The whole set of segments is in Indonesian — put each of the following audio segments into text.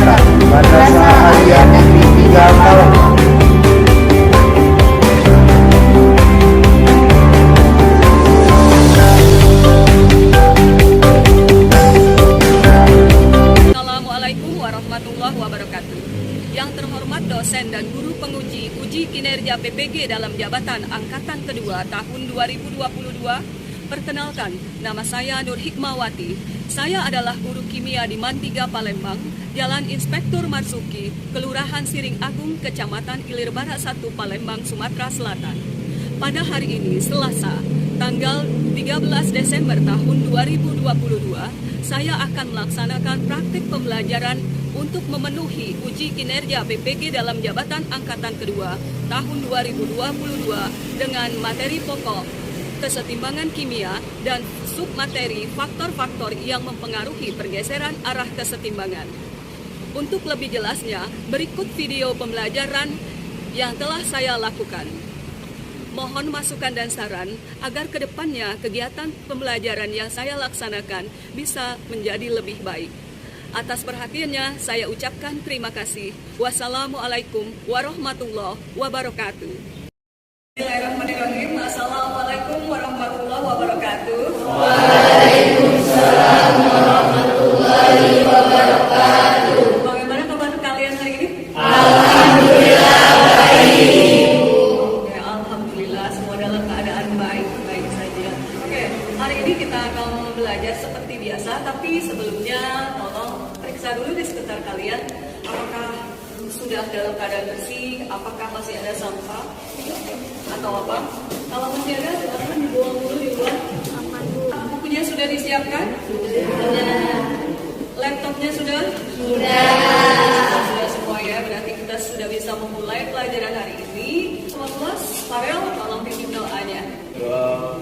Kesehatan Madrasah Aliyah Negeri 3 Palembang. Assalamualaikum warahmatullahi wabarakatuh. Yang terhormat dosen dan guru penguji uji kinerja PPG dalam jabatan angkatan kedua tahun 2022. Perkenalkan, nama saya Nur Hikmawati. Saya adalah guru kimia di MAN 3 Palembang, Jalan Inspektur Marzuki, Kelurahan Siring Agung, Kecamatan Ilir Barat 1, Palembang, Sumatera Selatan. Pada hari ini, Selasa, tanggal 13 Desember tahun 2022, saya akan melaksanakan praktik pembelajaran untuk memenuhi uji kinerja PPG dalam jabatan angkatan kedua tahun 2022 dengan materi pokok kesetimbangan kimia dan submateri faktor-faktor yang mempengaruhi pergeseran arah kesetimbangan. Untuk lebih jelasnya, berikut video pembelajaran yang telah saya lakukan. Mohon masukan dan saran agar kedepannya kegiatan pembelajaran yang saya laksanakan bisa menjadi lebih baik. Atas perhatiannya, saya ucapkan terima kasih. Wassalamualaikum warahmatullahi wabarakatuh. Bismillahirrahmanirrahim. Assalamualaikum warahmatullahi wabarakatuh. Waalaikumsalam warahmatullahi wabarakatuh. Bagaimana kabar kalian hari ini? Alhamdulillah baik. Oke, alhamdulillah semua dalam keadaan baik saja. Oke, hari ini kita akan belajar seperti biasa, tapi sebelumnya tolong periksa dulu di sekitar kalian apakah sudah dalam keadaan bersih, apakah masih ada sampah atau apa. Kalau masih ada, silakan dibuang dulu di luar. Bukunya sudah disiapkan? Sudah. Laptopnya sudah? Sudah semua ya, berarti kita sudah bisa memulai pelajaran hari ini. Kelas Farel, tolong pimpin doanya.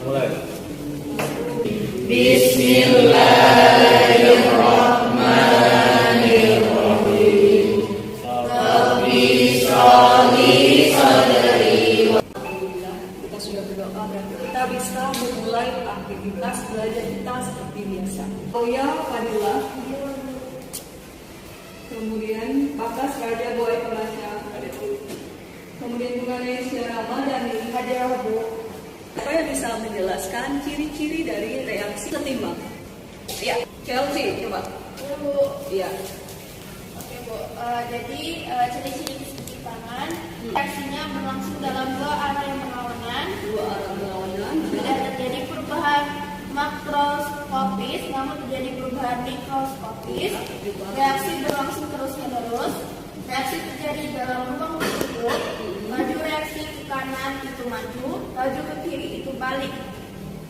Mulai. Bismillahirrahmanirrahim. Rabbi sholli sadri. Alhamdulillah, kita sudah berdoa, berarti kita bisa memulai aktivitas belajar kita seperti biasa. Oya, Fadilah, kemudian Bakas Raja Boy Pembaca, kemudian mengenai Syarama dan Hajar Bu. Saya bisa menjelaskan ciri-ciri dari reaksi setimbang. Ya, Chelsea, coba. Iya. Oke Bu, jadi ciri-ciri kesetimbangan reaksinya berlangsung dalam dua arah yang berlawanan. Dua arah berlawanan. Tidak terjadi perubahan makroskopis, namun terjadi perubahan mikroskopis. Reaksi berlangsung terus-menerus. Reaksi terjadi dalam ruang tersebut. Laju reaksi ke kanan itu maju, laju ke kiri itu balik.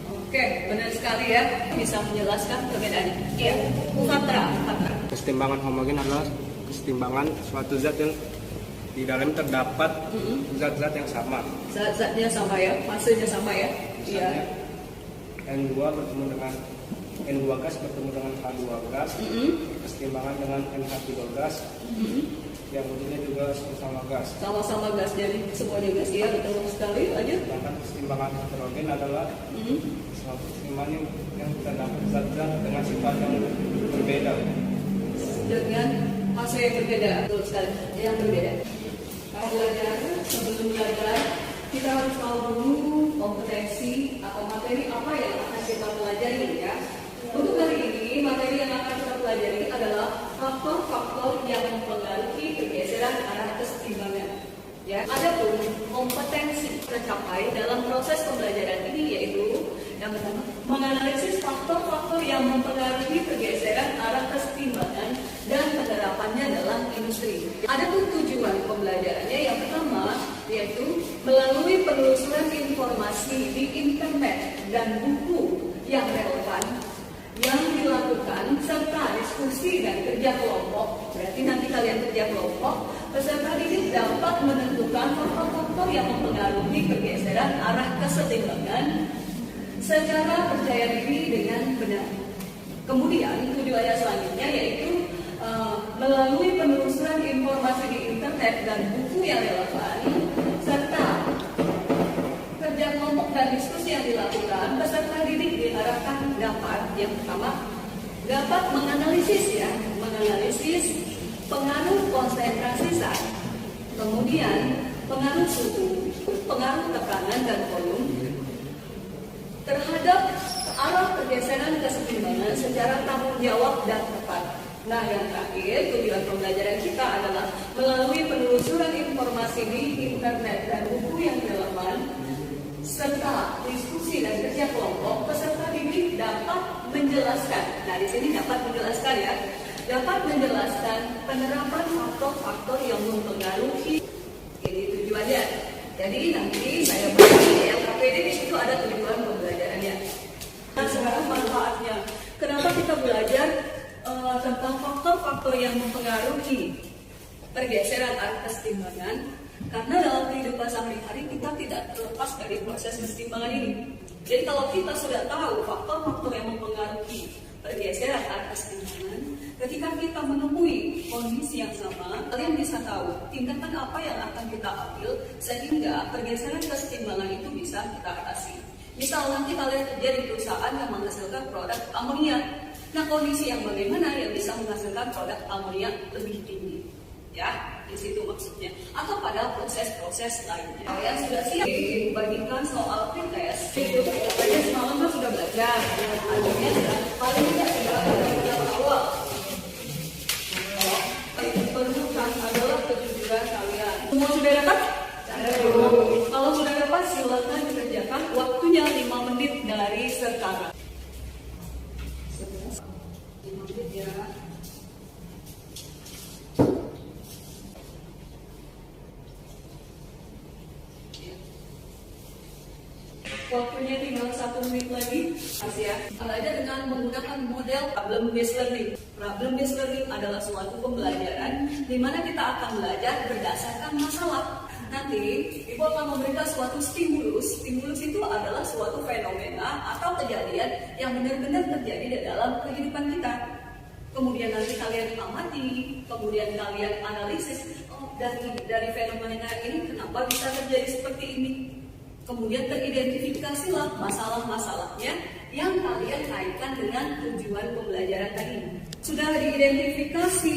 Oke, benar sekali ya. Bisa menjelaskan perbedaannya. Iya, Fatra. Kesetimbangan homogen adalah kesetimbangan suatu zat yang di dalam terdapat zat-zat yang sama. Zat-zatnya sama ya, masanya sama ya. Iya. N2 bertemu dengan N2 gas bertemu dengan H2 gas. Kesetimbangan dengan NH3 gas. Yang ujungnya juga sama gas. Sama-sama gas, jadi semuanya gas. Iya, betul sekali. Lanjut. Sedangkan kesetimbangan heterogen adalah suatu kesetimbangan yang terdapat zat-zat dengan sifat yang berbeda. Dengan hasil yang berbeda. Betul sekali. Yang berbeda. Kalau belajar, sebelum belajar, kita harus tahu dulu kompetensi atau materi apa yang akan kita pelajari ya. Untuk hari ini, materi yang akan kita pelajari adalah faktor-faktor yang mempengaruhi pergeseran arah kesetimbangan. Ya, adapun kompetensi tercapai dalam proses pembelajaran ini yaitu yang pertama, menganalisis faktor-faktor yang mempengaruhi pergeseran arah kesetimbangan dan penerapannya dalam industri. Adapun tujuan pembelajarannya yang pertama yaitu melalui penelusuran informasi di internet dan buku yang relevan yang dilakukan serta diskusi dan kerja kelompok. Berarti nanti kalian kerja kelompok, peserta didik dapat menentukan faktor-faktor yang mempengaruhi pergeseran arah kesetimbangan secara percaya diri dengan benar. Kemudian tujuannya selanjutnya yaitu melalui penelusuran informasi di internet dan buku yang relevan serta kerja kelompok dan diskusi yang dilakukan, peserta didik diharapkan dapat yang pertama dapat menganalisis Kemudian pengaruh suhu, pengaruh tekanan dan volume terhadap arah pergeseran kesetimbangan secara tanggung jawab dan tepat. Nah, yang terakhir, tujuan pembelajaran kita adalah melalui penelusuran informasi di internet dan buku yang relevan, serta diskusi dan kerja kelompok, peserta didik dapat menjelaskan. Nah, di sini dapat menjelaskan ya, dapat menjelaskan penerapan faktor-faktor yang mempengaruhi. Ini tujuannya. Jadi nanti saya bagi LKPD di situ ada tujuan pembelajarannya. Nah, sekarang manfaatnya. Kenapa kita belajar tentang faktor-faktor yang mempengaruhi pergeseran arah kesetimbangan? Karena dalam kehidupan sehari-hari kita tidak terlepas dari proses kesetimbangan ini. Jadi kalau kita sudah tahu faktor-faktor yang mempengaruhi pergeseran arah kesetimbangan, ketika kita menemui kondisi yang sama, kalian bisa tahu tindakan apa yang akan kita ambil sehingga pergeseran kesetimbangan itu bisa kita atasi. Misal nanti kalian kerja di perusahaan yang menghasilkan produk amonia. Nah, kondisi yang bagaimana yang bisa menghasilkan produk amonia lebih tinggi? Ya, di situ maksudnya. Atau pada proses-proses lainnya. Kalian sudah siap dibagikan soal pretest. Itu kayaknya semalam kan sudah belajar. Akhirnya paling tidak sudah ada awal. Perlukan adalah kejujuran kalian. Semua sudah dapat? Kalau sudah dapat, silakan dikerjakan. Waktunya 5 menit dari sekarang. 5 menit ya. Waktunya tinggal 1 menit lagi. Masih ya. Belajar dengan menggunakan model problem-based learning. Problem-based learning adalah suatu pembelajaran di mana kita akan belajar berdasarkan masalah. Nanti Ibu akan memberikan suatu stimulus. Stimulus itu adalah suatu fenomena atau kejadian yang benar-benar terjadi di dalam kehidupan kita. Kemudian nanti kalian amati, kemudian kalian analisis, oh dari fenomena ini kenapa bisa terjadi seperti ini. Kemudian teridentifikasilah masalah-masalahnya yang kalian kaitkan dengan tujuan pembelajaran tadi. Sudah diidentifikasi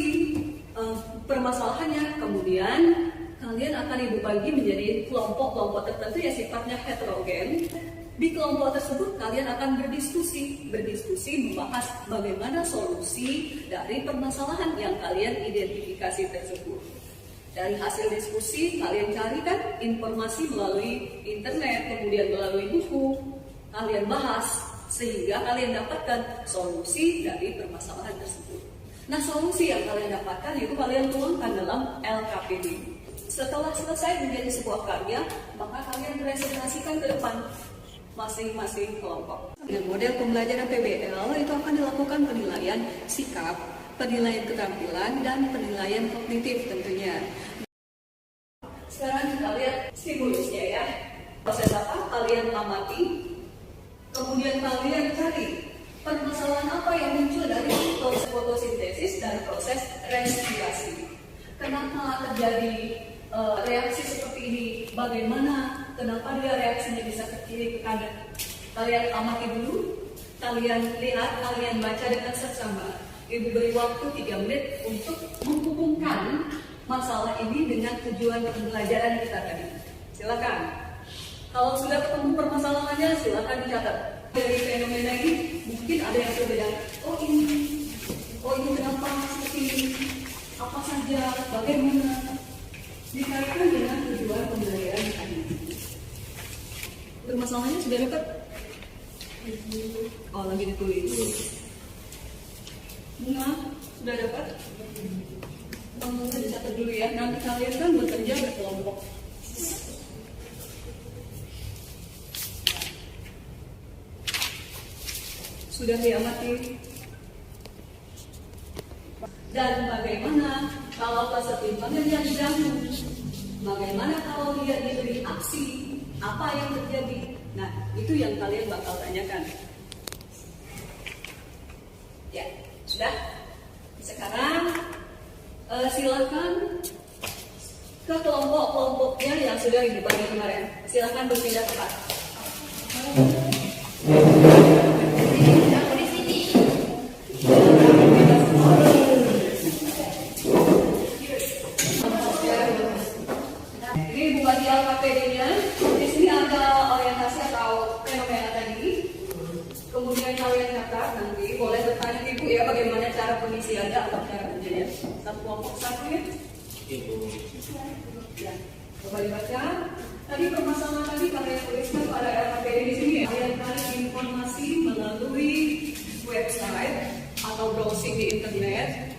permasalahannya, kemudian kalian akan Ibu bagi menjadi kelompok-kelompok tertentu yang sifatnya heterogen. Di kelompok tersebut kalian akan berdiskusi membahas bagaimana solusi dari permasalahan yang kalian identifikasi tersebut. Dari hasil diskusi kalian carikan informasi melalui internet, kemudian melalui buku, kalian bahas sehingga kalian dapatkan solusi dari permasalahan tersebut. Nah, solusi yang kalian dapatkan itu kalian tuangkan dalam LKPD. Setelah selesai menjadi sebuah karya, maka kalian presentasikan ke depan masing-masing kelompok. Dengan model pembelajaran PBL itu akan dilakukan penilaian sikap, penilaian keterampilan, dan penilaian kognitif tentunya. Sekarang kita lihat stimulusnya ya. Proses apa? Kalian amati, kemudian kalian cari permasalahan apa yang muncul dari proses fotosintesis dan proses respirasi. Kenapa terjadi reaksi seperti ini? Bagaimana? Kenapa dia reaksinya bisa ke kiri, ke kanan? Kalian amati dulu, kalian lihat, kalian baca dengan seksama. Ibu beri waktu 3 menit untuk menghubungkan masalah ini dengan tujuan pembelajaran kita tadi. Silakan. Kalau sudah ketemu permasalahannya, silakan dicatat. Dari fenomena ini mungkin ada yang berbeda. Oh ini kenapa seperti ini? Apa saja? Bagaimana? Dikaitkan dengan tujuan pembelajaran tadi. Permasalahannya sudah dapat? Oh, lagi ditulis. Bunga, sudah dapat? Bunga dicatat dulu ya. Nanti kalian kan bekerja berkelompok. Sudah diamati? Dan bagaimana kalau kesetimbangan yang diganggu? Bagaimana kalau dia diberi aksi? Apa yang terjadi? Nah, itu yang kalian bakal tanyakan. Ya, sudah? Sekarang silakan ke kelompok-kelompoknya yang sudah dibagi kemarin. Silakan berpindah tempat. ya. Satu kelompok satu ya. Ya, coba dibaca. Tadi permasalahan tadi kalian tuliskan pada LKPD di sini ya. Kalian cari informasi melalui website atau browsing di internet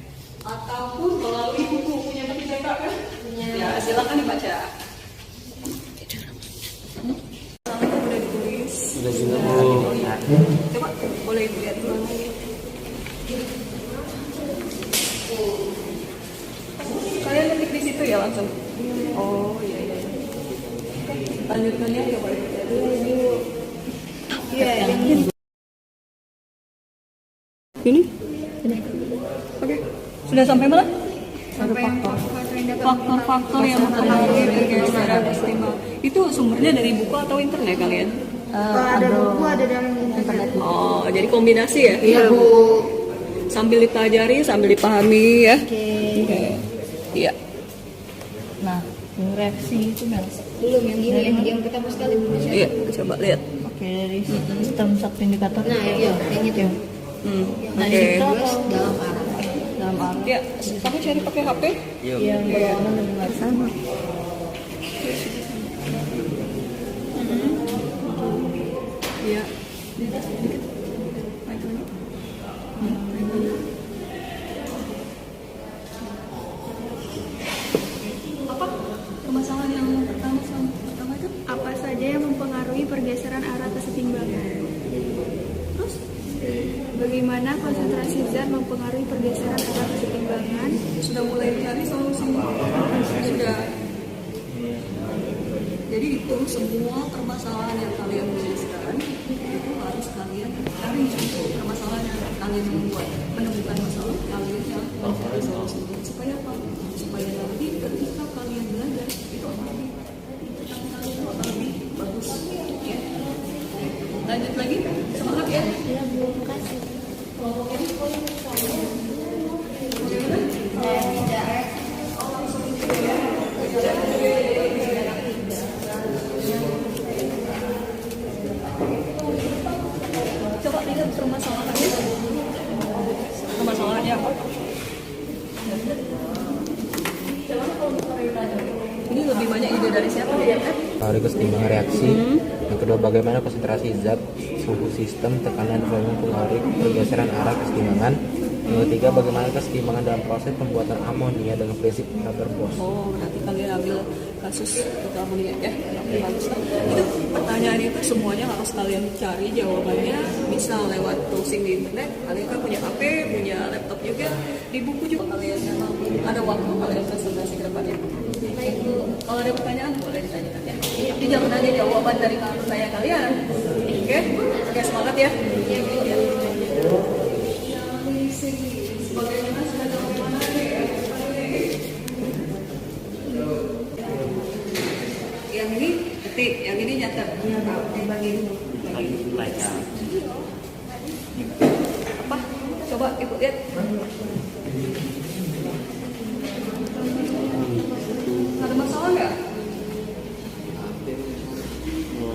ataupun melalui buku. Punya buku cetak kan? Punya. Ya, silakan dibaca. Udah ditulis. Sudah juga Bu. Coba boleh dilihat dulu. Kalian ketik di situ ya langsung. Oh iya iya. Lanjutkannya ya boleh dilihat dulu. Iya, ini. Ini? Oke. Sudah sampai mana? Sampai yang faktor yang dapat Faktor-faktor yang mempengaruhi pergeseran keseimbangan. Itu sumbernya dari buku atau internet kalian? ada buku, ada dalam internet. Oh, jadi kombinasi ya? Iya, Bu. Sambil dipelajari, sambil dipahami ya. Oke. Iya. Nah, yang reaksi itu Mel. Belum yang ini yang pertama sekali Bu. Iya, coba lihat. Oke, dari sistem satu indikator. Nah, iya, yang itu. Nah, Oke. di situ apa? Dalam arah. Dalam arah Ya, kamu cari pakai HP? yang berlawanan dengan sama. Iya. Apa permasalahan yang pertama itu? Apa saja yang mempengaruhi pergeseran arah kesetimbangan? Terus Bagaimana konsentrasi zat mempengaruhi pergeseran arah kesetimbangan? sudah mulai cari solusinya? Sudah. Jadi itu semua permasalahan yang kalian tuliskan itu harus kalian cari permasalahan yang kalian menemukan masalah kalian yang mencari solusinya. Supaya apa? Supaya nanti ketika kalian belajar itu akan lebih bagus. Ya. Lanjut lagi, semangat ya. Ya, Bu. Makasih. Coba lihat permasalahannya. Permasalahannya apa? Ini lebih banyak ide dari siapa ya? Dari keseimbangan reaksi. Yang kedua, bagaimana konsentrasi zat, suhu sistem, tekanan volume mempengaruhi pergeseran arah keseimbangan. Yang ketiga, bagaimana keseimbangan dalam proses pembuatan amonia dengan prinsip Haber-Bosch. Oh, nanti kalian ambil kasus untuk amonia ya. Oke, bagus lah. Itu pertanyaan itu semuanya harus kalian cari jawabannya. Bisa lewat browsing di internet. Kalian kan punya HP, punya laptop juga. Di buku juga kalian ada waktu kalian presentasi ke depannya. Baik Bu, kalau ada pertanyaan boleh ditanyakan ya. Tapi jangan nanya jawaban dari pertanyaan kalian. Oke, oke semangat ya. Bagaimana sudah sampai mana nih? Yang ini ketik, yang ini nyatet. Bagi apa? Coba ibu lihat. Ada masalah nggak?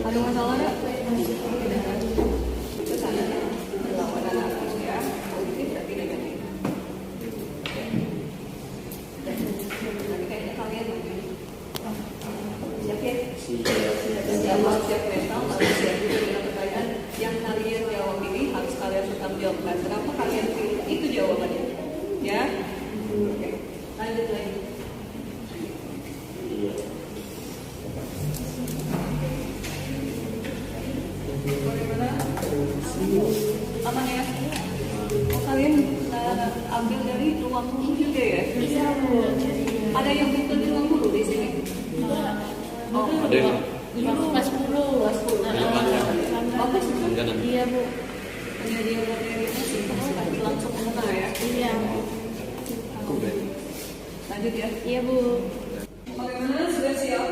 Ada masalah nggak? Itu sana. Perlawanan arah ya. Positif berarti negatif. Nanti kayaknya kalian siap ya? Siap mental, harus siap juga dengan pertanyaan yang kalian jawab ini harus kalian bertanggung jawabkan. Kenapa kalian pilih itu jawabannya? Ya? Oke. Lanjut lagi. Bagaimana? Aman ya? Oh, kalian ambil dari ruang guru juga ya? Bisa, Bu. Ada yang bukan di ruang guru di sini? Oh, Ada yang Kelas 10. bagus. Iya, Bu. Hanya dia materi itu tapi langsung mengenal ya? Iya. Lanjut ya? Iya, Bu. Bagaimana sudah siap?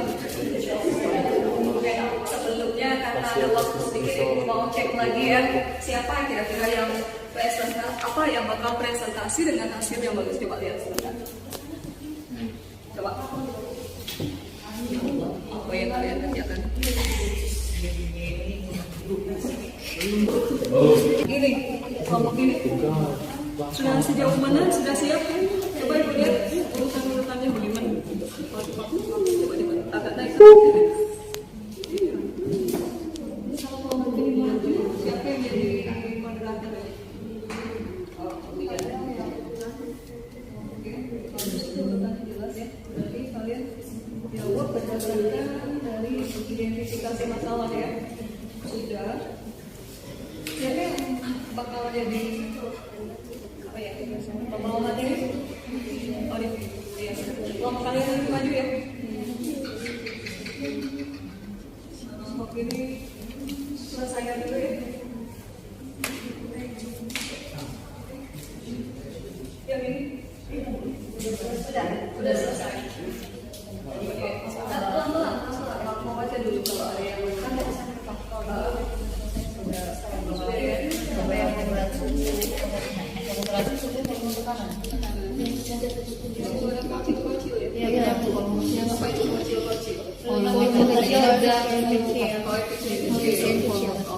Oke, sebelumnya karena ada waktu sedikit mau cek lagi ya siapa kira-kira yang presentasi apa yang bakal presentasi dengan hasil yang bagus. Coba lihat sebentar. Coba. Apa yang kalian kerjakan? Ini kelompok ini sudah sejauh mana? Sudah siap? identifikasi masalah ya. Sudah. Siapa yang bakal jadi apa ya? Pembawa materi? Oh, iya. Kelompok kalian nanti maju ya. Oke, ini selesaikan dulu ya. Yang ini sudah selesai. Oke, pelan-pelan mau baca dulu kalau ada yang sudah ya. Apa yang berat suhu, berat suhu tekanan. Kecil-kecil ya. Iya, Yang apa itu kecil-kecil? Oh, yang kecil ada yang kecil. Oh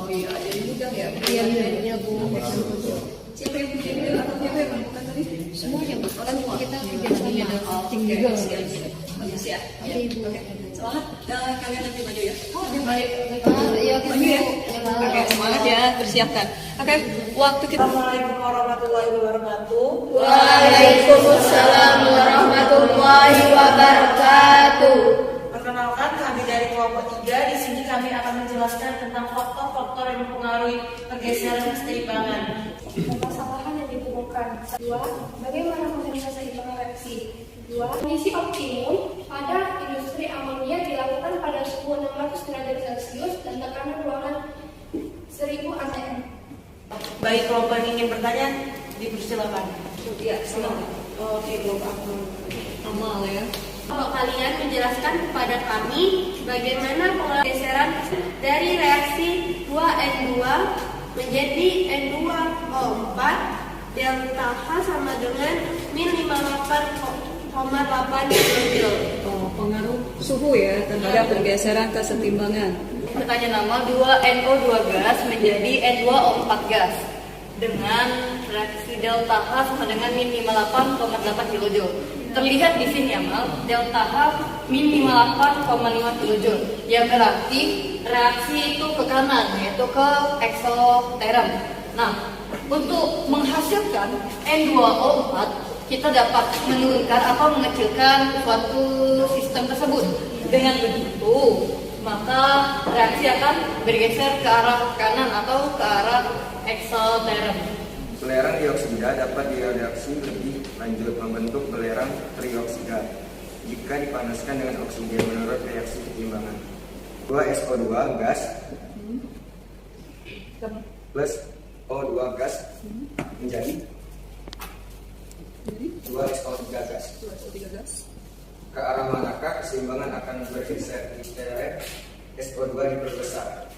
iya, jadi mudah ya. Iya, Bu. Siapa yang punya ide atau siapa yang menemukan tadi? Semuanya, Bu. Kan kita kerja sama tim Oke, juga. bagus ya. Oke, Ibu. Semangat. Kalian nanti maju ya. Baik. Iya, Maju ya. Oke, semangat ya. Persiapkan. Oke, waktu kita. Assalamualaikum warahmatullahi wabarakatuh. Waalaikumsalam warahmatullahi wabarakatuh. Perkenalkan, kami dari kelompok 3. Di sini kami akan menjelaskan tentang faktor-faktor yang mempengaruhi pergeseran keseimbangan. Permasalahan yang ditemukan. 2. Bagaimana menghasilkan keseimbangan reaksi? 2. Kondisi optimum pada industri amonia dilakukan pada suhu 600 derajat Celcius dan tekanan ruangan 1000 atm. Baik, kelompok yang ingin bertanya, dipersilakan. Ya, silakan. Oke, kelompok Amal ya. Kalau kalian menjelaskan kepada kami bagaimana pergeseran dari reaksi 2N2 menjadi N2O4 delta H sama dengan min 58,8 kJ. Oh, pengaruh suhu ya terhadap pergeseran kesetimbangan. Pertanyaan nama 2NO2 gas menjadi N2O4 gas dengan reaksi delta H sama dengan min 58,8 kJ. Terlihat di sini Amal, delta H min 58,5 kJ. Yang berarti reaksi itu ke kanan, yaitu ke eksoterm. Nah, untuk menghasilkan N2O4, kita dapat menurunkan atau mengecilkan suatu sistem tersebut. Dengan begitu, maka reaksi akan bergeser ke arah kanan atau ke arah eksoterm. Belerang dioksida dapat direaksi lebih lanjut membentuk belerang trioksida jika dipanaskan dengan oksigen menurut reaksi ketimbangan. 2SO2 gas plus O2 gas menjadi 2SO3 gas. Ke arah manakah keseimbangan akan bergeser jika SO2 diperbesar?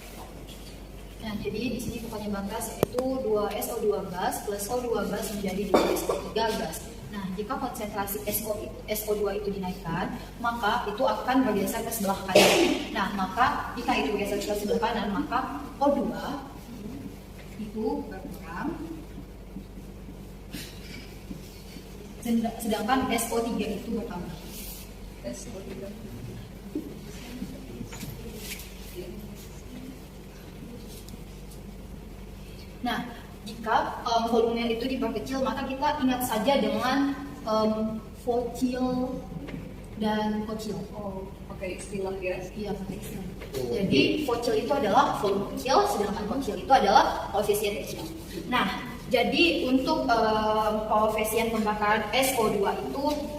Nah, jadi di sini pertanyaan gas yaitu 2SO2 gas plus O2 gas menjadi 2SO3 gas. Nah, jika konsentrasi SO2 itu dinaikkan, maka itu akan bergeser ke sebelah kanan. Nah, maka jika itu bergeser ke sebelah kanan, maka O2 itu berkurang, sedangkan SO3 itu bertambah. SO3. Nah, jika volume itu diperkecil, maka kita ingat saja dengan vocil dan kocil. Oh, pakai istilah ya. Iya, pakai istilah. Jadi vocil itu adalah volume kecil, sedangkan kocil itu adalah koefisien kecil. Nah, jadi untuk koefisien pembakaran SO2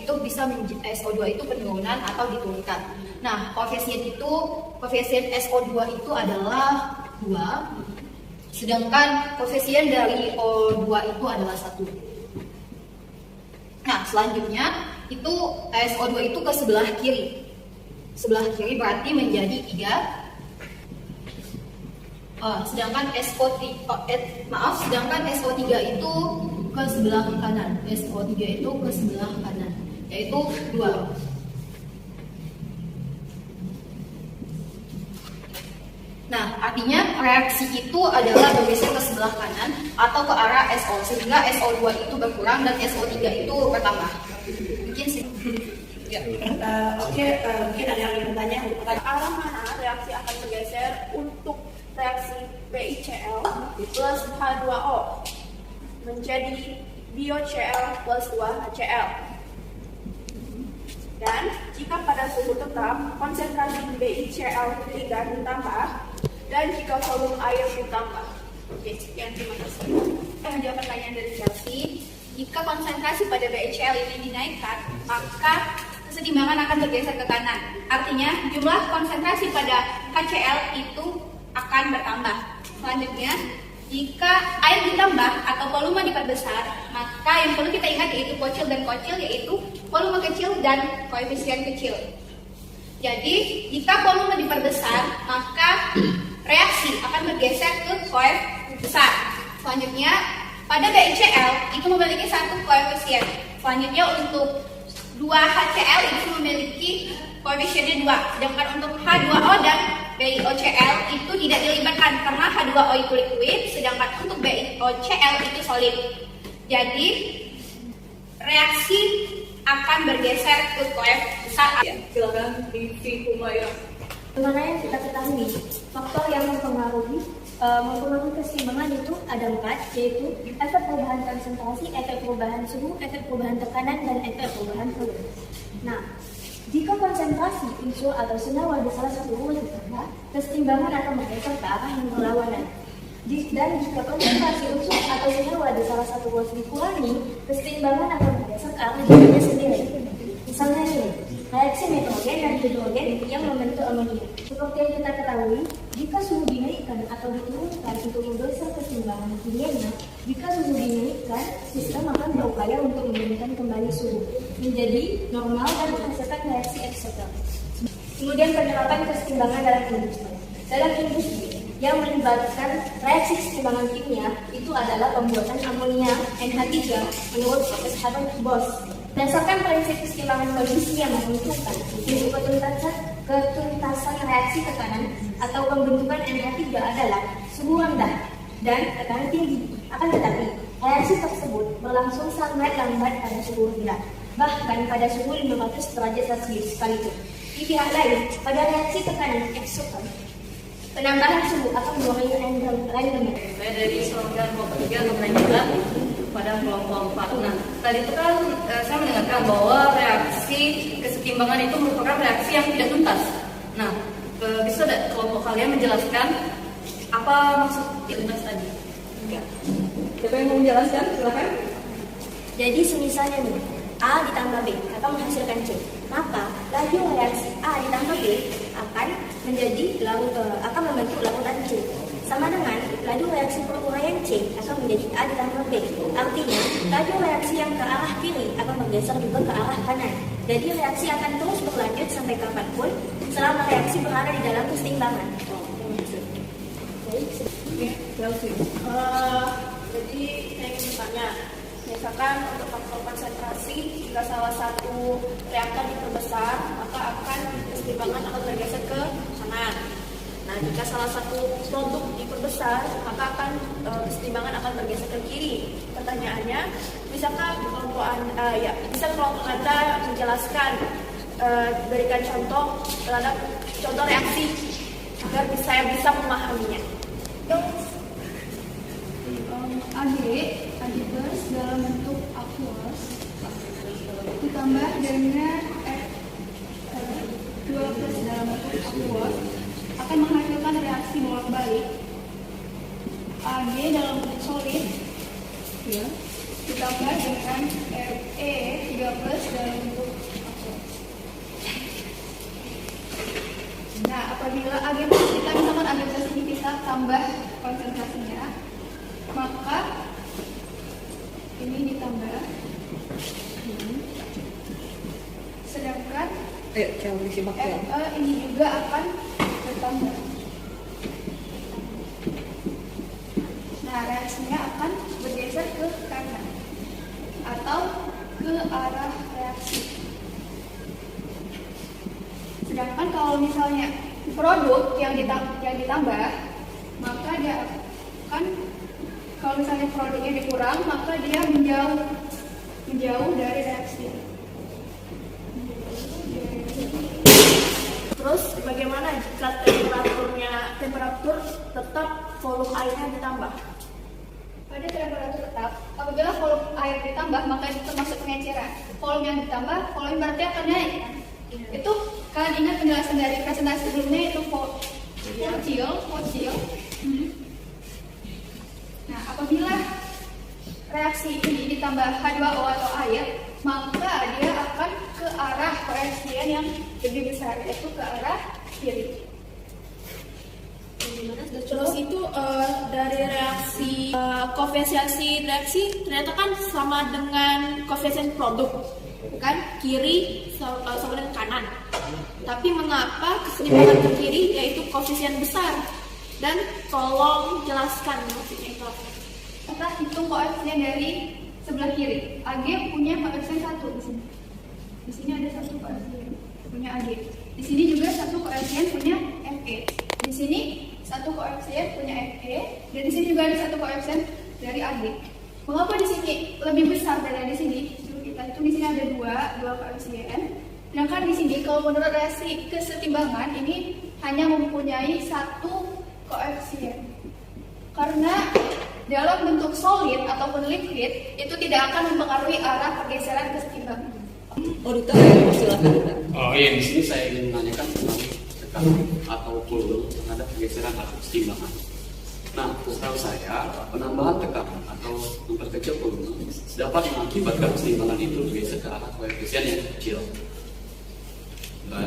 itu bisa SO2 itu penurunan atau diturunkan. Nah, koefisien SO2 itu adalah 2. Sedangkan koefisien dari O2 itu adalah 1. Nah, selanjutnya itu SO2 itu ke sebelah kiri. Sebelah kiri berarti menjadi 3. Sedangkan sedangkan SO3 itu ke sebelah kanan. SO3 itu ke sebelah kanan, yaitu 2. Nah, artinya reaksi itu adalah bergeser ke sebelah kanan atau ke arah SO, sehingga SO2 itu berkurang dan SO3 itu bertambah. Mungkin sih. Ya. Mungkin ada yang ingin bertanya. Arah mana reaksi akan bergeser untuk reaksi BiCl plus H2O menjadi BiCl plus 2HCl? Dan jika pada suhu tetap, konsentrasi BiCl3 ditambah, dan jika volume air ditambah. Oke, sekian, terima kasih. Menjawab pertanyaan dari Chelsea, jika konsentrasi pada BiCl ini dinaikkan, maka kesetimbangan akan bergeser ke kanan. Artinya, jumlah konsentrasi pada HCl itu akan bertambah. Selanjutnya, jika air ditambah atau volume diperbesar, maka yang perlu kita ingat yaitu kocil dan kocil, yaitu volume kecil dan koefisien kecil. Jadi, jika volume diperbesar, maka reaksi akan bergeser ke koefisien besar. Selanjutnya, pada BiCl itu memiliki satu koefisien. Selanjutnya, untuk 2HCl itu memiliki koefisiennya 2. Sedangkan untuk H2O dan BiOCl itu tidak dilibatkan karena H2O itu liquid, sedangkan untuk BiOCl itu solid. Jadi, reaksi akan bergeser ke koefisien besar. Ya, silakan Vivi Humaira. Bagaimana yang kita ketahui, faktor yang mempengaruhi keseimbangan itu ada 4, yaitu efek perubahan konsentrasi, efek perubahan suhu, efek perubahan tekanan, dan efek perubahan volume. Nah, jika konsentrasi unsur atau senyawa di salah satu ruas ditambah, keseimbangan akan bergeser ke arah yang berlawanan. Dan jika konsentrasi unsur atau senyawa di salah satu ruas dikurangi, keseimbangan akan bergeser ke arah dirinya sendiri. Misalnya ini, reaksi nitrogen dan hidrogen yang membentuk amonia. Seperti yang kita ketahui, jika suhu dinaikkan atau diturunkan untuk menggeser keseimbangan kimianya, jika suhu dinaikkan, sistem akan berupaya untuk menurunkan kembali suhu menjadi normal dan menghasilkan reaksi eksotermik. Kemudian penerapan keseimbangan dalam industri. Dalam industri yang melibatkan reaksi keseimbangan kimia itu adalah pembuatan amonia NH3 menurut proses Haber-Bosch. Berdasarkan prinsip keseimbangan kondisi yang menentukan yaitu ketuntasan reaksi tekanan atau pembentukan NH3 adalah suhu rendah dan tekanan tinggi. Akan tetapi, reaksi tersebut berlangsung sangat lambat pada suhu rendah, bahkan pada suhu 500 derajat Celcius sekalipun. Di pihak lain, pada reaksi tekanan eksotermik, penambahan suhu akan mengurangi rendemen. Saya dari Selokan kelompok 3 menanyakan pada kelompok 4. Nah, tadi itu kan saya mendengarkan bahwa reaksi kesetimbangan itu merupakan reaksi yang tidak tuntas. Nah, bisa tidak kelompok kalian menjelaskan apa maksud tuntas tadi? Ya. Siapa yang mau menjelaskan? Silakan. Jadi semisalnya nih, A ditambah B akan menghasilkan C. Maka laju reaksi A ditambah B akan membentuk larutan C. Sama dengan laju reaksi peruraian C akan menjadi A ditambah B. Artinya, laju reaksi yang ke arah kiri akan bergeser juga ke arah kanan. Jadi reaksi akan terus berlanjut sampai kapanpun selama reaksi berada di dalam keseimbangan. Jadi saya ingin bertanya, misalkan untuk faktor konsentrasi, jika salah satu reaktor diperbesar, maka keseimbangan akan bergeser ke kanan. Nah, jika salah satu produk diperbesar, maka keseimbangan akan bergeser ke kiri. Pertanyaannya, bisakah bisa kelompok Anda menjelaskan, berikan contoh terhadap contoh reaksi agar saya bisa memahaminya. AG plus dalam bentuk aqueous ditambah dengan F2 plus dalam bentuk aqueous akan menghasilkan reaksi bolak-balik AG dalam bentuk solid ya, ditambah dengan Fe3 plus dalam bentuk aqueous. Nah, apabila AG plus kita misalkan AG plus ini kita tambah konsentrasinya, maka ini ditambah, sedangkan Fe ini juga akan bertambah. Nah, reaksinya akan bergeser ke kanan atau ke arah reaksi. Sedangkan kalau misalnya produk yang ditambah, maka dia akan, kalau misalnya produknya dikurang, maka dia menjauh dari reaksi. Terus bagaimana jika temperatur tetap volume airnya ditambah? Pada temperatur tetap, apabila volume air air ditambah, maka itu termasuk pengeceran. Volume yang ditambah, volume berarti akan naik kan? Itu kalian ingat penjelasan dari presentasi sebelumnya itu fossil. Nah, apabila reaksi ini ditambah H2O atau air, maka dia akan ke arah koefisien yang lebih besar, yaitu ke arah kiri. Terus itu dari reaksi koefisiensi reaksi ternyata kan sama dengan koefisien produk, kan kiri sama dengan kanan. Tapi mengapa keseimbangan ke kiri yaitu koefisien besar? Dan tolong jelaskan maksudnya itu apa? Kita hitung koefisien dari sebelah kiri. AG punya koefisien 1 di sini. Di sini ada 1 koefisien punya AG. Di sini juga 1 koefisien punya FE. Di sini 1 koefisien punya FE, dan di sini juga ada 1 koefisien dari AG. Mengapa di sini lebih besar dari di sini? Kita hitung di sini ada 2 koefisien. Sedangkan di sini kalau menurut reaksi kesetimbangan ini hanya mempunyai 1 koefisien. Karena dalam bentuk solid ataupun liquid itu tidak akan mempengaruhi arah pergeseran kesetimbangan. Duta, silakan. Oh iya, di sini saya ingin menanyakan tentang tekanan atau volume terhadap pergeseran arah kesetimbangan. Nah, setahu saya penambahan tekanan atau memperkecil volume dapat mengakibatkan kesetimbangan itu bergeser ke arah koefisien yang kecil.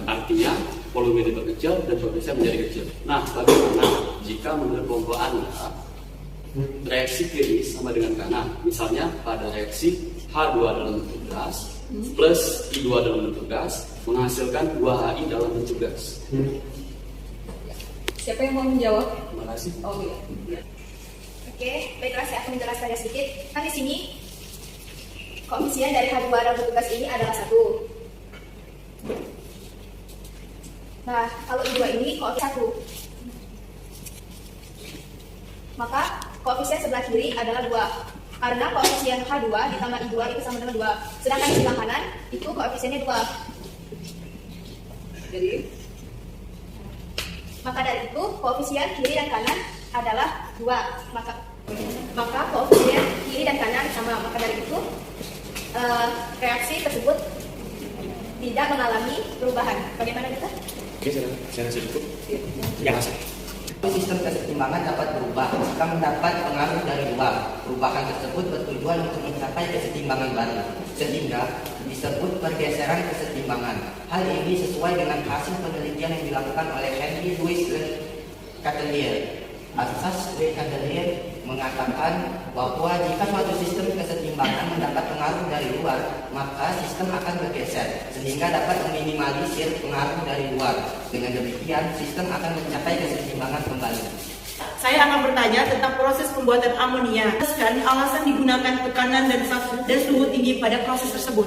Artinya volume diperkecil dan koefisien menjadi kecil. Nah, bagaimana jika menurut kelompok Anda reaksi kiri sama dengan kanan? Misalnya pada reaksi H2 dalam bentuk gas plus I2 dalam bentuk gas menghasilkan 2HI dalam bentuk gas. Siapa yang mau menjawab? Terima kasih. Oh iya. Oke, baiklah saya akan menjelaskannya sedikit. Nah, di sini koefisien dari H2 dalam bentuk gas ini adalah 1. Nah, kalau I2 ini koefisien 1. Maka koefisien sebelah kiri adalah 2. Karena koefisien H2 ditambah I2 itu sama dengan 2. Sedangkan di sebelah kanan itu koefisiennya 2. Jadi, maka dari itu koefisien kiri dan kanan adalah 2. Maka koefisien kiri dan kanan sama. Maka dari itu reaksi tersebut tidak mengalami perubahan. Bagaimana kita? Oke, saya rasa cukup. Ya, kasih. Sistem kesetimbangan dapat berubah jika mendapat pengaruh dari luar. Perubahan tersebut bertujuan untuk mencapai kesetimbangan baru, sehingga disebut pergeseran kesetimbangan. Hal ini sesuai dengan hasil penelitian yang dilakukan oleh Henry Louis Chatelier. Asas Chatelier mengatakan bahwa jika suatu sistem kesetimbangan mendapat pengaruh dari luar, maka sistem akan bergeser sehingga dapat meminimalisir pengaruh dari luar. Dengan demikian, sistem akan mencapai kesetimbangan kembali. Saya akan bertanya tentang proses pembuatan amonia. Jelaskan alasan digunakan tekanan dan suhu tinggi pada proses tersebut.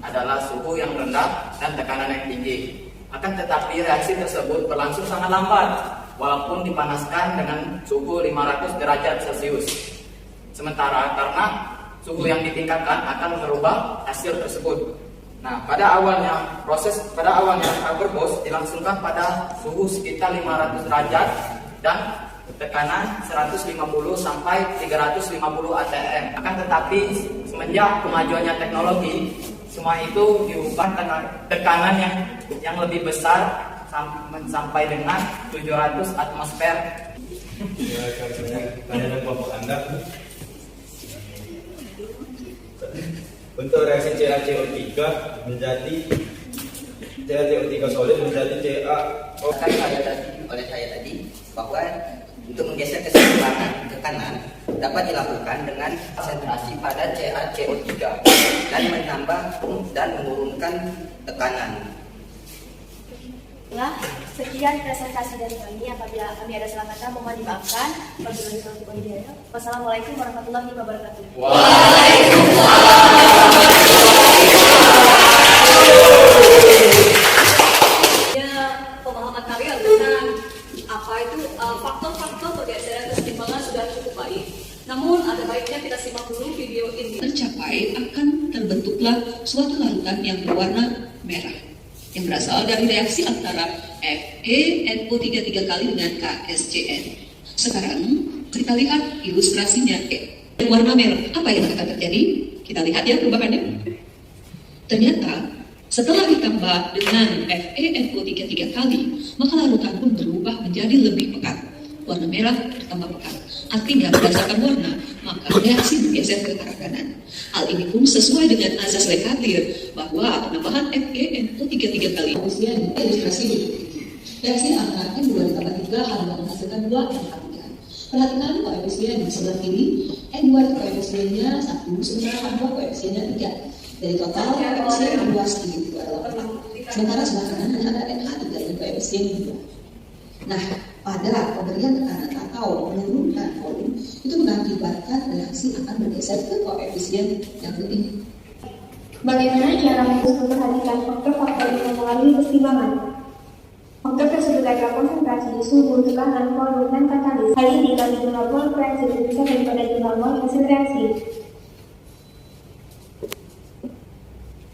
Adalah suhu yang rendah dan tekanan yang tinggi. Akan tetapi reaksi tersebut berlangsung sangat lambat, walaupun dipanaskan dengan suhu 500 derajat Celcius. Sementara karena suhu yang ditingkatkan akan merubah hasil tersebut. Nah, pada awalnya Haber Bosch dilangsungkan pada suhu sekitar 500 derajat dan tekanan 150 sampai 350 atm. Akan tetapi semenjak kemajuannya teknologi, semua itu diubah tekanan yang lebih besar sampai dengan 700 atmosfer. Tanya dengan kelompok Anda. Untuk reaksi CaCO3 menjadi CaCO3 solid menjadi CaO. Oleh saya tadi bahwa untuk menggeser keseimbangan tekanan dapat dilakukan dengan konsentrasi pada CaCO3 dan menambah dan menurunkan tekanan. Nah, sekian presentasi dari kami. Apabila kami ada salah kata, mohon dimaafkan. Wassalamualaikum warahmatullahi wabarakatuh. Pemahaman kalian tentang apa itu faktor-faktor pergeseran kesetimbangan sudah cukup baik. Namun ada baiknya kita simak dulu video ini. Tercapai akan terbentuklah suatu larutan yang berwarna merah yang berasal dari reaksi antara FeNO3 kali dengan KSCN. Sekarang kita lihat ilustrasinya. Warna merah, apa yang akan terjadi? Kita lihat ya perubahannya. Ternyata setelah ditambah dengan FeNO3 3 kali, maka larutan pun berubah menjadi lebih pekat. Warna merah bertambah pekat. Artinya berdasarkan warna, maka reaksi bergeser ke arah kanan. Hal ini pun sesuai dengan azas Lehatier bahwa penambahan FeNO3 3 kali usia ilustrasi reaksi antara N2 ditambah 3 hal yang menghasilkan 2 NH3. Perhatikan koefisien di sebelah kiri, N2 koefisiennya 1, sementara H2 koefisiennya 3. Dari total koefisien N2 itu adalah 4. Sementara sebelah kanan hanya ada NH3 dan koefisien 2. Nah, pada pemberian tekanan atau menurunkan volume itu mengakibatkan reaksi akan bergeser ke koefisien yang lebih. Bagaimana cara memperhatikan faktor-faktor yang mempengaruhi keseimbangan? Faktor tersebut adalah konsentrasi, suhu, tekanan, volume, dan katalis. Hal ini kalau jumlah mol reaksi lebih besar daripada jumlah mol hasil reaksi.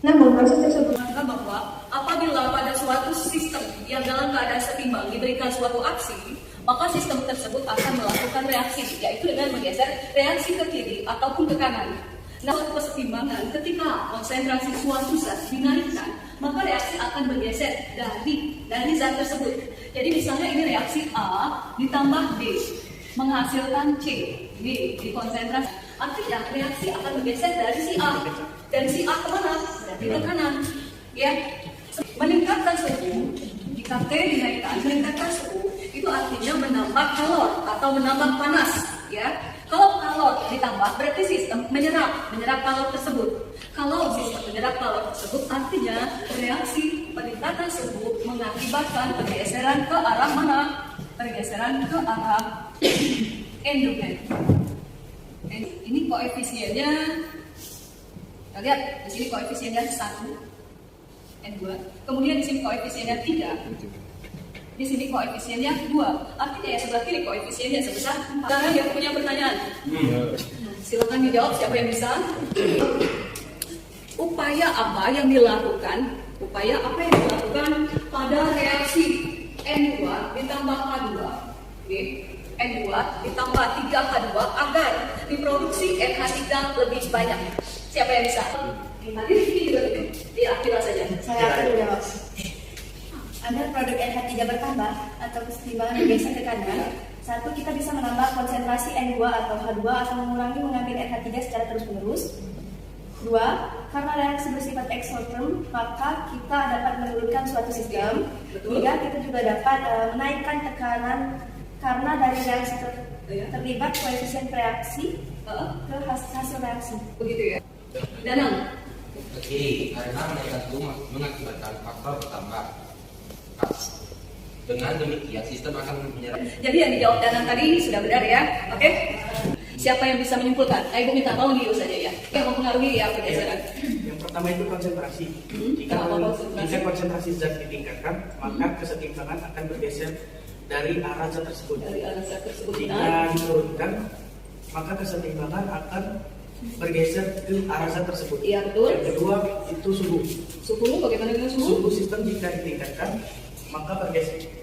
Namun proses tersebut mengatakan bahwa apabila pada suatu sistem yang dalam keadaan seimbang diberikan suatu aksi, maka sistem tersebut akan melakukan reaksi, yaitu dengan menggeser reaksi ke kiri ataupun ke kanan. Nah, suatu keseimbangan ketika konsentrasi suatu zat dinaikkan, maka reaksi akan bergeser dari zat tersebut. Jadi misalnya ini reaksi A ditambah B menghasilkan C, B dikonsentrasi. Artinya reaksi akan bergeser dari si A. Dari si A kemana? Berarti ke kanan. Ya, meningkatkan suhu, jika T dinaikkan, meningkatkan suhu itu artinya menambah kalor atau menambah panas. Ya, kalau kalor ditambah berarti sistem menyerap kalor tersebut. Kalau sistem menyerap kalor tersebut artinya reaksi peningkatan suhu mengakibatkan pergeseran ke arah mana? Pergeseran ke arah endogen. Ini koefisiennya, kita lihat di sini koefisiennya 1 N2, kemudian di sini koefisiennya 3, di sini koefisiennya 2. Artinya ya sebelah kiri koefisiennya sebesar 4. Sekarang yang punya pertanyaan, silakan dijawab siapa yang bisa. Upaya apa yang dilakukan pada reaksi N2 ditambah H2, N2 ditambah 3H2 agar diproduksi NH3 lebih banyak? Siapa yang bisa? Tadi ini juga Akila saja. Saya akan menjawab. Agar produk NH3 bertambah atau keseimbangan bergeser ke kanan, satu, kita bisa menambah konsentrasi N2 atau H2 atau mengambil NH3 secara terus-menerus. 2, karena reaksi bersifat exotherm, maka kita dapat menurunkan suatu sistem. 3, kita juga dapat menaikkan tekanan karena dari reaksi terlibat koefisien reaksi ke hasil reaksi. Begitu ya. Danang. Oke, karena mereka itu mengakibatkan faktor bertambah. Dengan demikian sistem akan menyerap. Jadi yang dijawab Danang tadi sudah benar ya. Oke. Siapa yang bisa menyimpulkan? Ibu minta tolong Dio saja ya. Yang mempengaruhi ya pergeseran. Yang pertama itu konsentrasi. Jika konsentrasi zat ditingkatkan, maka kesetimbangan akan bergeser dari arah zat tersebut. Jika diturunkan, maka kesetimbangan akan bergeser ke arah zat tersebut. Iya, betul. Yang kedua itu suhu. Suhu bagaimana dengan suhu? Suhu sistem jika ditingkatkan, maka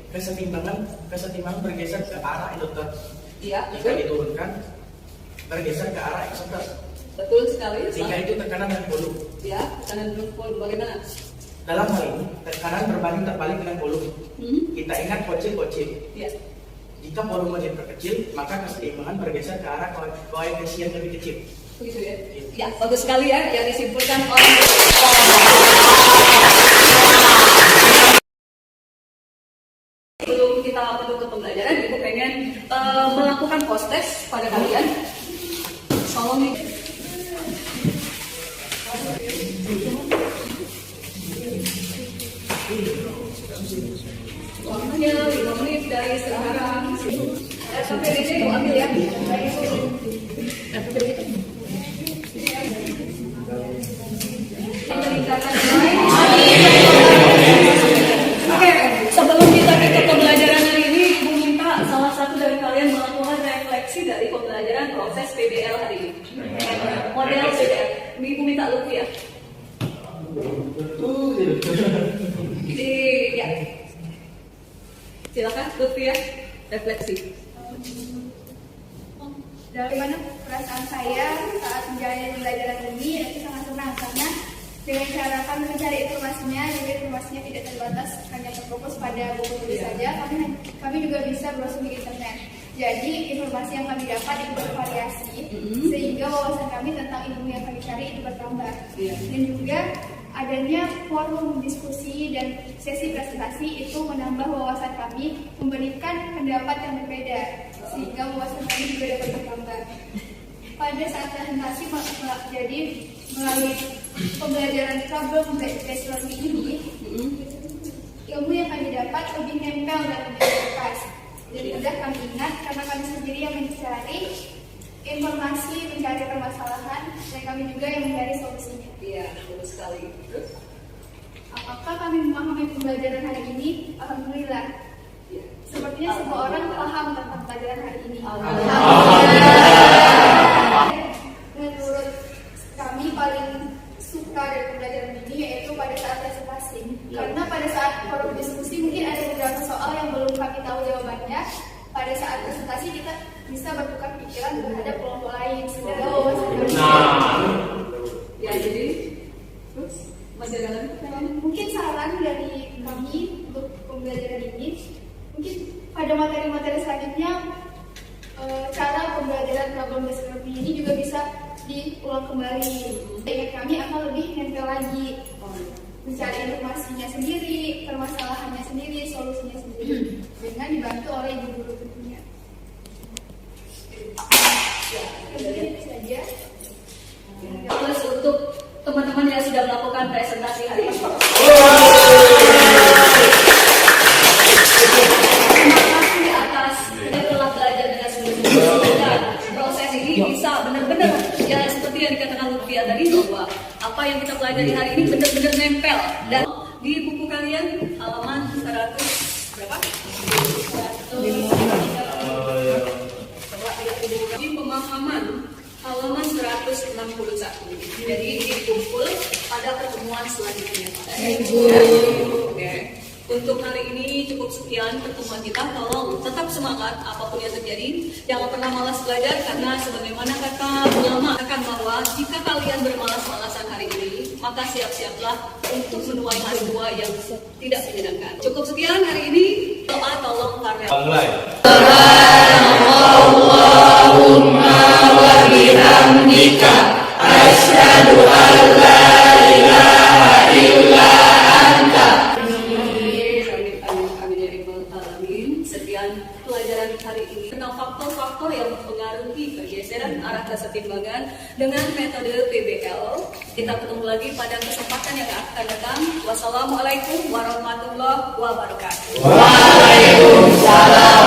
kesetimbangan bergeser ke arah isoter. Iya, jika diturunkan, bergeser ke arah eksoter. Betul sekali. Jika itu tekanan dan volume. Ya, tekanan dan volume bagaimana? Dalam hal ini, tekanan berbanding terbalik dengan volume. Kita ingat kocil. Ya. Jika volume diperkecil, maka keseimbangan bergeser ke arah koefisien lebih kecil. Begitu ya? Ya, bagus sekali ya yang disimpulkan oleh sebelum kita menutup pembelajaran, Ibu pengen melakukan post test pada kalian. Tolong nih. Waktunya 5 menit dari sekarang. Sampai di sini ambil ya. Oke, sebelum kita tutup pembelajaran hari ini, Ibu minta salah satu dari kalian melakukan refleksi dari pembelajaran proses PBL hari ini. Model PBL. Ibu minta Lutfi ya. Ya. Silakan Lutfi ya, refleksi. Dari mana perasaan saya saat menjalani pembelajaran ini karena dengan cara kami mencari informasinya, jadi informasinya tidak terbatas hanya terfokus pada buku tulis saja, kami juga bisa browsing di internet. Jadi informasi yang kami dapat itu bervariasi, sehingga wawasan kami tentang ilmu yang kami cari itu bertambah. Dan juga adanya forum diskusi dan sesi presentasi itu menambah wawasan kami, memberikan pendapat yang berbeda, sehingga wawasan kami juga dapat bertambah. Pada saat presentasi, jadi melalui pembelajaran problem based learning ini, ilmu yang kami dapat lebih nempel dan lebih bekas. Jadi mudah kami ingat karena kami sendiri yang mencari informasi, mencari permasalahan, dan kami juga yang mencari solusinya. Iya, bagus sekali. Terus, apakah kami memahami pembelajaran hari ini? Alhamdulillah. Sepertinya semua orang paham tentang pelajaran hari ini. Menurut kami paling suka dari pembelajaran ini yaitu pada saat presentasi. Karena pada saat forum diskusi mungkin ada beberapa soal yang belum kami tahu jawabannya. Pada saat presentasi kita bisa bertukar pikiran terhadap kelompok lain. Ya, jadi terus mungkin saran dari kami untuk pembelajaran ini, mungkin pada materi-materi selanjutnya cara pembelajaran problem based learning ini juga bisa diulang kembali. Ingat kami akan lebih nempel lagi, mencari informasinya sendiri, permasalahannya sendiri, solusinya sendiri, dengan dibantu oleh ibu guru tentunya. Kemudian itu saja. Terus untuk teman-teman yang sudah melakukan presentasi hari ini, terima kasih atas telah belajar dengan sungguh-sungguh dan proses ini bisa benar-benar ya seperti yang dikatakan Lutfia tadi bahwa apa yang kita pelajari hari ini benar-benar nempel dan di buku kalian halaman 100 berapa? Di pemahaman halaman 161. Jadi ini dikumpul pada pertemuan selanjutnya. Oke. Untuk hari ini cukup sekian pertemuan kita. Tolong tetap semangat apapun yang terjadi. Jangan pernah malas belajar karena sebagaimana kata ulama akan bahwa jika kalian bermalas-malasan hari ini, maka siap-siaplah untuk menuai hari tua yang tidak menyenangkan. Cukup sekian hari ini. Doa tolong karya. Allahumma wa bihamdika asyhadu an la ilaha illa anta. Sekian pelajaran hari ini tentang faktor-faktor yang mempengaruhi pergeseran arah kesetimbangan dengan metode PBL. Kita ketemu lagi pada kesempatan yang akan datang. Wassalamualaikum warahmatullahi wabarakatuh. Waalaikumsalam